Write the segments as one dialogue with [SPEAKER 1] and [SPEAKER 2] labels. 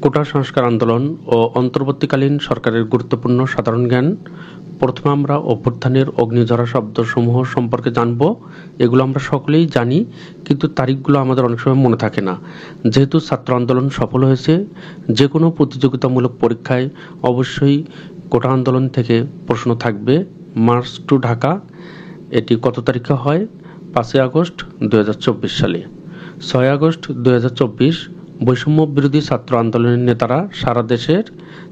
[SPEAKER 1] কোটা সংস্কার আন্দোলন ও অন্তর্বর্তীকালীন সরকারের গুরুত্বপূর্ণ সাধারণ জ্ঞান। প্রথমে আমরা অভ্যুত্থানের অগ্নিঝরা শব্দসমূহ সম্পর্কে জানব। এগুলো আমরা সকলেই জানি, কিন্তু তারিখগুলো আমাদের অনেক সময় মনে থাকে না। যেহেতু ছাত্র আন্দোলন সফল হয়েছে, যে কোনো প্রতিযোগিতামূলক পরীক্ষায় অবশ্যই কোটা আন্দোলন থেকে প্রশ্ন থাকবে। মার্চ টু ঢাকা, এটি কত তারিখে হয়? 5 আগস্ট 2024 সালে। 6 আগস্ট 2024 বৈষম্য বিরোধী ছাত্র আন্দোলনের নেতারা সারা দেশের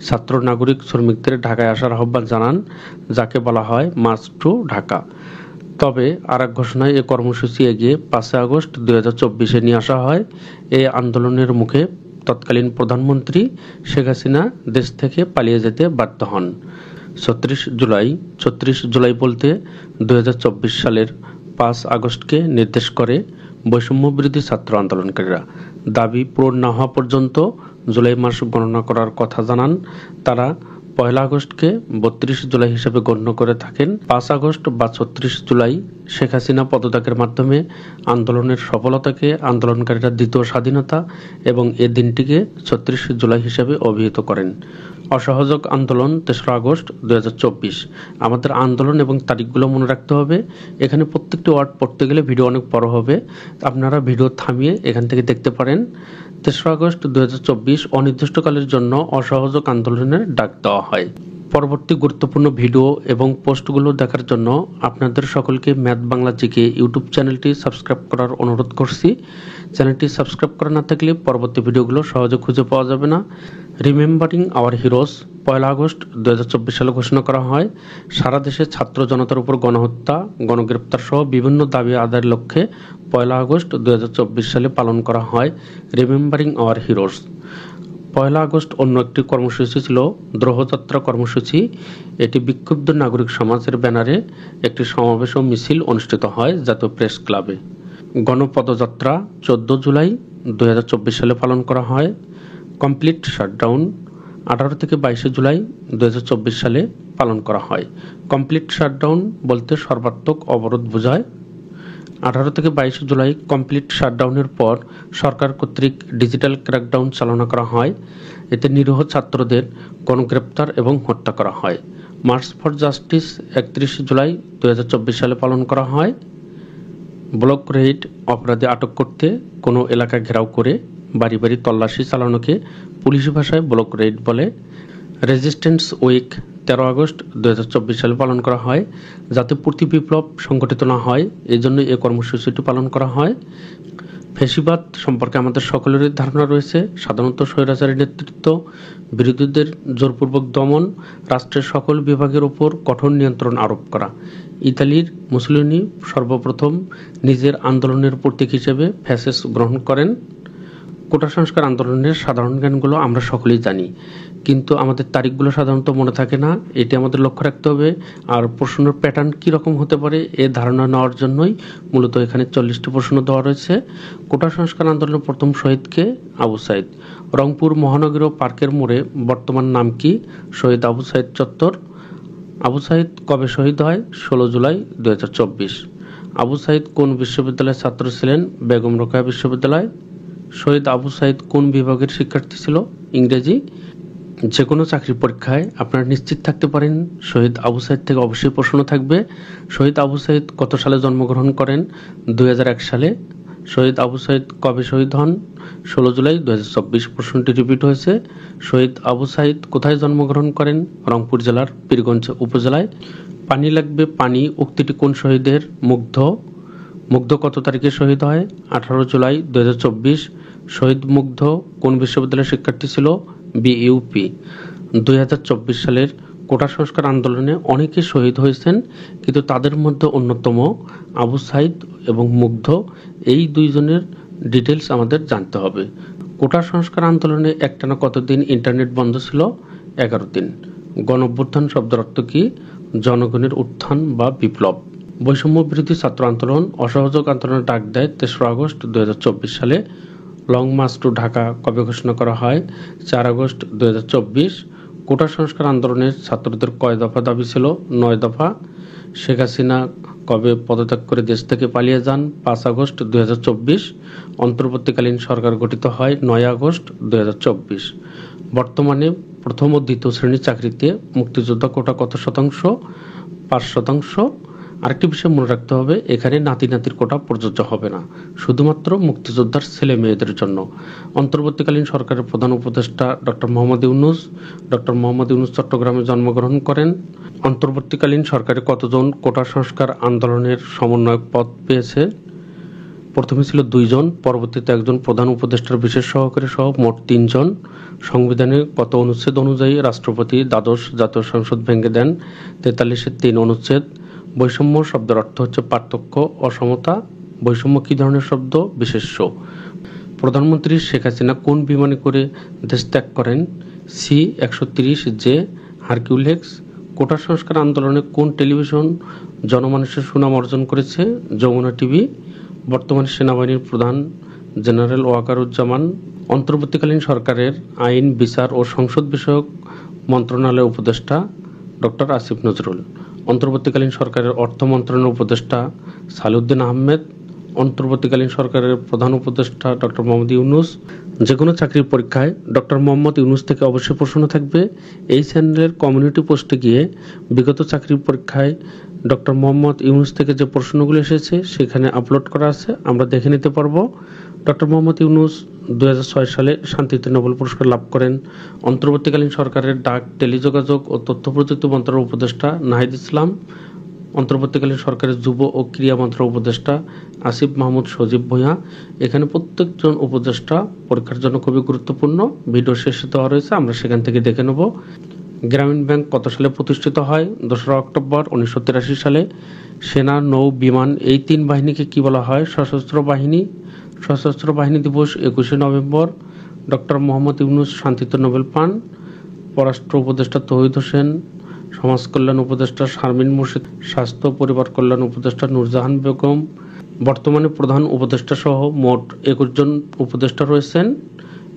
[SPEAKER 1] ছাত্র, নাগরিক, শ্রমিকদের ঢাকায় আসার আহ্বান জানান, যাকে বলা হয় মার্চ টু ঢাকা। তবে আর এক ঘোষণায় এ কর্মসূচি এগিয়ে 5 আগস্ট 2024 নিয়ে আসা হয়। এই আন্দোলনের মুখে তৎকালীন প্রধানমন্ত্রী শেখ হাসিনা দেশ থেকে পালিয়ে যেতে বাধ্য হন। 36 জুলাই বলতে 2024 সালের 5 আগস্টকে নির্দেশ করে বৈষম্য বিরোধী ছাত্র আন্দোলনকারীরা। দাবি পূরণ না হওয়া পর্যন্ত জুলাই মাস গণনা করার কথা জানান তারা। 1 আগস্টকে 32 জুলাই হিসেবে গণ্য করে থাকেন। 5 আগস্ট বা 36 জুলাই শেখ হাসিনা পদত্যাগের মাধ্যমে আন্দোলনের সফলতাকে আন্দোলনকারীরা দ্বিতীয় স্বাধীনতা এবং এ দিনটিকে 36 জুলাই হিসেবে অভিহিত করেন। অসহযোগ আন্দোলন 3 আগস্ট 2024। আমাদের আন্দোলন এবং তারিখগুলো মনে রাখতে হবে। এখানে প্রত্যেকটি ওয়ার্ড পড়তে গেলে ভিডিও অনেক বড় হবে, আপনারা ভিডিও থামিয়ে এখান থেকে দেখতে পারেন। 3 আগস্ট 2024 অনির্দিষ্টকালের জন্য অসহযোগ আন্দোলনের ডাক দেওয়া হয়। পরবর্তী গুরুত্বপূর্ণ ভিডিও এবং পোস্টগুলো দেখার জন্য আপনাদের সকলকে ম্যাথ বাংলা জিকে ইউটিউব চ্যানেলটি সাবস্ক্রাইব করার অনুরোধ করছি। চ্যানেলটি সাবস্ক্রাইব করা না থাকলে পরবর্তী ভিডিওগুলো সহজে খুঁজে পাওয়া যাবে না। রিমেম্বারিং আওয়ার হিরোজ 1 আগস্ট 2024 সালে ঘোষণা করা হয়। সারা দেশে ছাত্র জনতার উপর গণহত্যা, গণগ্রেপ্তার সহ বিভিন্ন দাবি আদায়ের লক্ষ্যে 1 আগস্ট 2024 সালে পালন করা হয় রিমেম্বারিং আওয়ার হিরোজ। 1 আগস্ট অন্য একটি কর্মসূচি ছিল দ্রোহযাত্রা কর্মসূচি। এটি বিক্ষুব্ধ নাগরিক সমাজের ব্যানারে একটি সমাবেশ ও মিছিল অনুষ্ঠিত হয় জাতীয় প্রেস ক্লাবে। গণপদযাত্রা 14 জুলাই 2024 সালে পালন করা হয়। কমপ্লিট শাটডাউন 18 থেকে 22 জুলাই 2024 সালে পালন করা হয়। কমপ্লিট শাটডাউন বলতে সর্বাত্মক অবরোধ বোঝায়। 18 থেকে 22 জুলাই কমপ্লিট শাটডাউনের পর সরকার কর্তৃক ডিজিটাল ক্র্যাকডাউন চালনা করা হয়। এতে নিরীহ ছাত্রদের গণগ্রেপ্তার এবং হত্যা করা হয়। মার্চ ফর জাস্টিস 31 জুলাই 2024 সালে পালন করা হয়। ব্লক রেইড অপরাধী আটক করতে কোনো এলাকা ঘেরাও করে বাড়ি বাড়ি তল্লাশি চালানোকে পুলিশ ভাষায় ব্লক রেইড বলে। রেজিস্ট্যান্স উইক 13 আগস্ট 2024 সালে পালন করা হয়। যাতে প্রতি বিপ্লব সংগঠিত না হয়, এই জন্য এই কর্মসূচিটি পালন করা হয়। ফ্যাসিবাদ সম্পর্কে আমাদের সকলেরই ধারণা রয়েছে। সাধারণত স্বৈরাচারী নেতৃত্ব, বিরোধীদের জোরপূর্বক দমন, রাষ্ট্রের সকল বিভাগের উপর কঠোর নিয়ন্ত্রণ আরোপ করা। ইতালির মুসোলিনি সর্বপ্রথম নিজের আন্দোলনের প্রতীক হিসেবে ফ্যাসিস গ্রহণ করেন। কোটা সংস্কার আন্দোলনের সাধারণ জ্ঞানগুলো আমরা সকলেই জানি, কিন্তু আমাদের তারিখগুলো সাধারণত মনে থাকে না। এটি আমাদের লক্ষ্য রাখতে হবে। আর প্রশ্নের প্যাটার্ন কীরকম হতে পারে এ ধারণা নেওয়ার জন্যই মূলত এখানে 40টি প্রশ্ন দেওয়া রয়েছে। কোটা সংস্কার আন্দোলনের প্রথম শহীদকে? আবু সাইদ। রংপুর মহানগর পার্কের মোড়ে বর্তমান নাম কি? শহীদ আবু সাইদ চত্বর। আবু সাইদ কবে শহীদ হয়? 16 জুলাই 2024। আবু সাইদ কোন বিশ্ববিদ্যালয়ের ছাত্র ছিলেন? বেগম রোকেয়া বিশ্ববিদ্যালয়। শহীদ আবু সাইদ কোন বিভাগের শিক্ষার্থী ছিল? ইংরেজি। যে কোনো চাকরির পরীক্ষায় আপনারা নিশ্চিত থাকতে পারেন শহীদ আবু সাইদ থেকে অবশ্যই প্রশ্ন থাকবে। শহীদ আবু সাইদ কত সালে জন্মগ্রহণ করেন? 2001 সালে। শহীদ আবু সাইদ কবে শহীদ হন? 16 জুলাই 2024। প্রশ্নটি রিপিট হয়েছে। শহীদ আবু সাইদ কোথায় জন্মগ্রহণ করেন? রংপুর জেলার পীরগঞ্জ উপজেলায়। পানি লাগবে পানি উক্তিটি কোন শহীদের? মুগ্ধ। মুগ্ধ কত তারিখে শহীদ হয়? 18 জুলাই 2024। শহীদ মুগ্ধ কোন বিশ্ববিদ্যালয়ের শিক্ষার্থী ছিল? বিইউপি। 2024 সালের কোটা সংস্কার আন্দোলনে অনেকে শহীদ হয়েছেন, কিন্তু তাদের মধ্যে অন্যতম আবু সাইদ এবং মুগ্ধ, এই দুইজনের ডিটেলস আমাদের জানতে হবে। কোটা সংস্কার আন্দোলনে একটানা কতদিন ইন্টারনেট বন্ধ ছিল? 11 দিন। গণঅভ্যুত্থান শব্দের অর্থ কি? জনগণের উত্থান বা বিপ্লব। বৈষম্য বিরোধী ছাত্র আন্দোলন অসহযোগ আন্দোলনের ডাক দেয় 3 আগস্ট 2024 সালে। লং মার্চ টু ঢাকা কবে ঘোষণা করা হয়? 4 আগস্ট 2024। কোটা সংস্কার আন্দোলনের ছাত্রদের কয় দফা দাবি ছিল? 9 দফা। শেখ হাসিনা কবে পদত্যাগ করে দেশ থেকে পালিয়ে যান? 5 আগস্ট 2024। অন্তর্বর্তীকালীন সরকার গঠিত হয় 9 আগস্ট 2024। বর্তমানে প্রথম ও দ্বিতীয় শ্রেণীর চাকরিতে মুক্তিযোদ্ধা কোটা কত শতাংশ? 5%। আরেকটি বিষয় মনে রাখতে হবে, এখানে নাতি নাতির কোটা প্রযোজ্য হবে না, শুধুমাত্র মুক্তিযোদ্ধার ছেলে মেয়েদের জন্য। অন্তর্বর্তীকালীন সরকারের প্রধান উপদেষ্টা ডক্টর মোহাম্মদ ইউনূস। ডক্টর মোহাম্মদ ইউনূস চট্টগ্রামে জন্মগ্রহণ করেন। অন্তর্বর্তীকালীন সরকারে কতজন কোটা সংস্কার আন্দোলনের সমন্বয়ক পদ পেয়েছে? প্রথমে ছিল 2 জন, পরবর্তীতে একজন প্রধান উপদেষ্টার বিশেষ সহকারী সহ মোট 3 জন। সংবিধানে কত অনুচ্ছেদ অনুযায়ী রাষ্ট্রপতি দ্বাদশ জাতীয় সংসদ ভেঙে দেন? 43-এর 3 অনুচ্ছেদ। বৈষম্য শব্দের অর্থ হচ্ছে পার্থক্য, অসমতা। বৈষম্য কি ধরনের শব্দ? বিশেষ্য। প্রধানমন্ত্রী শেখ হাসিনা কোন বিমানে করে দেশ ত্যাগ করেন? C-130 J Hercules. কোটা সংস্কার আন্দোলনে কোন টেলিভিশন জনমানুষের সুনাম অর্জন করেছে? যমুনা টিভি। বর্তমানে সেনাবাহিনীর প্রধান জেনারেল ওয়াকারুজ্জামান। অন্তর্বর্তীকালীন সরকারের আইন, বিচার ও সংসদ বিষয়ক মন্ত্রণালয়ের উপদেষ্টা ডক্টর আসিফ নজরুল। অন্তর্বর্তীকালীন সরকারের অর্থ মন্ত্রণালয়ের উপদেষ্টা সালেউদ্দিন আহমেদ। অন্তর্বর্তীকালীন সরকারের প্রধান উপদেষ্টা ডক্টর মোহাম্মদ ইউনূস। যে কোনো চাকরির পরীক্ষায় ডক্টর মোহাম্মদ ইউনূস থেকে অবশ্যই প্রশ্ন থাকবে। এই চ্যানেলের কমিউনিটি পোস্টে গিয়ে বিগত চাকরির পরীক্ষায় ডক্টর মোহাম্মদ ইউনূস থেকে যে প্রশ্নগুলো এসেছে সেখানে আপলোড করা আছে, আমরা দেখে নিতে পারবো। ডক্টর মোহাম্মদ ইউনূস 2006 সালে শান্তিতে নোবেল পুরস্কার লাভ করেন। অন্তর্বর্তীকালীন সরকারের ডাক, টেলিযোগাযোগ ও তথ্য প্রযুক্তি মন্ত্রণালয়ের উপদেষ্টা নাহিদ ইসলাম। অন্তর্বর্তীকালীন সরকারের যুব ও ক্রীড়া মন্ত্রণালয়ের উপদেষ্টা আসিফ মাহমুদ সজীব ভূঁইয়া। এখানে প্রত্যেকজন উপদেষ্টা পরীক্ষার জন্য খুবই গুরুত্বপূর্ণ। ভিডিও শেষে দেওয়া রয়েছে, আমরা সেখান থেকে দেখে নেব। গ্রামীণ ব্যাংক কত সালে প্রতিষ্ঠিত হয়? 2রা অক্টোবর 1983 সালে। সেনা, নৌ, বিমান এই 3 বাহিনীকে কি বলা হয়? সশস্ত্র বাহিনী। সশস্ত্র বাহিনী দিবস 21শে নভেম্বর। ডক্টর মোহাম্মদ ইউনূস শান্তিতে নোবেল পান। পররাষ্ট্র উপদেষ্টা তৌহিদ হোসেন। সমাজ কল্যাণ উপদেষ্টা শারমিন মুর্শিদ। স্বাস্থ্য পরিবার কল্যাণ উপদেষ্টা নূরজাহান বেগম। বর্তমানে প্রধান উপদেষ্টা সহ মোট 21 জন উপদেষ্টা রয়েছেন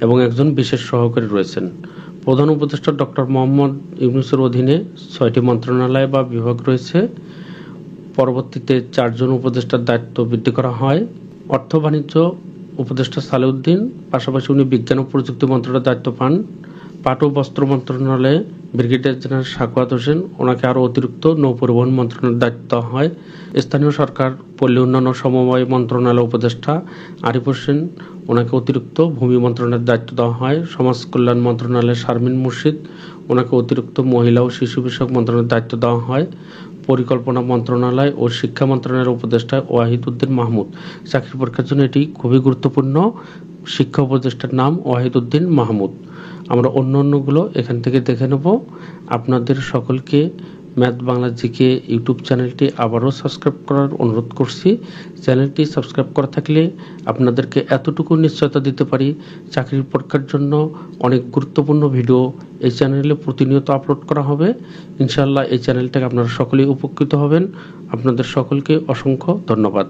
[SPEAKER 1] এবং একজন বিশেষ সহকারী রয়েছেন। প্রধান উপদেষ্টা ডক্টর মোহাম্মদ ইউনূসের অধীনে 6টি মন্ত্রণালয় বা বিভাগ রয়েছে। পরবর্তীতে 4 জন উপদেষ্টার দায়িত্ব বৃদ্ধি করা হয়। অর্থ বাণিজ্য উপদেষ্টা সালেউদ্দিন, পাশাপাশি উনি বিজ্ঞান ও প্রযুক্তি মন্ত্রণালয়ের দায়িত্ব পান। পাট ও বস্ত্র মন্ত্রণালয়ে ব্রিগেডিয়ার জেনারেল সাখাওয়াত হোসেন, ওনাকে আরও অতিরিক্ত নৌ পরিবহন মন্ত্রণালয়ের দায়িত্ব দেওয়া হয়। স্থানীয় সরকার, পল্লী উন্নয়ন ও সমবায় মন্ত্রণালয়ের উপদেষ্টা আরিফ হোসেন, ওনাকে অতিরিক্ত ভূমি মন্ত্রণালয়ের দায়িত্ব দেওয়া হয়। সমাজ কল্যাণ মন্ত্রণালয়ের শারমিন মুর্শিদ, ওনাকে অতিরিক্ত মহিলা ও শিশু বিষয়ক মন্ত্রণালয়ের দায়িত্ব দেওয়া হয়। পরিকল্পনা মন্ত্রণালয় ও শিক্ষা মন্ত্রণালয়ের উপদেষ্টা ওয়াহিদ উদ্দিন মাহমুদ। চাকরি পরীক্ষার জন্য এটি খুবই গুরুত্বপূর্ণ। শিক্ষা উপদেষ্টার নাম ওয়াহিদ উদ্দিন মাহমুদ। আমরা অন্যান্যগুলো এখান থেকে দেখে নেব। আপনাদের সকলকে ম্যাথ বাংলা জিকে ইউটিউব চ্যানেলটি আবারও সাবস্ক্রাইব করার অনুরোধ করছি। চ্যানেলটি সাবস্ক্রাইব করা থাকলে আপনাদেরকে এতটুকু নিশ্চয়তা দিতে পারি, চাকরির পরীক্ষার জন্য অনেক গুরুত্বপূর্ণ ভিডিও এই চ্যানেলে প্রতিনিয়ত আপলোড করা হবে। ইনশাআল্লাহ এই চ্যানেল থেকে আপনারা সকলেই উপকৃত হবেন। আপনাদের সকলকে অসংখ্য ধন্যবাদ।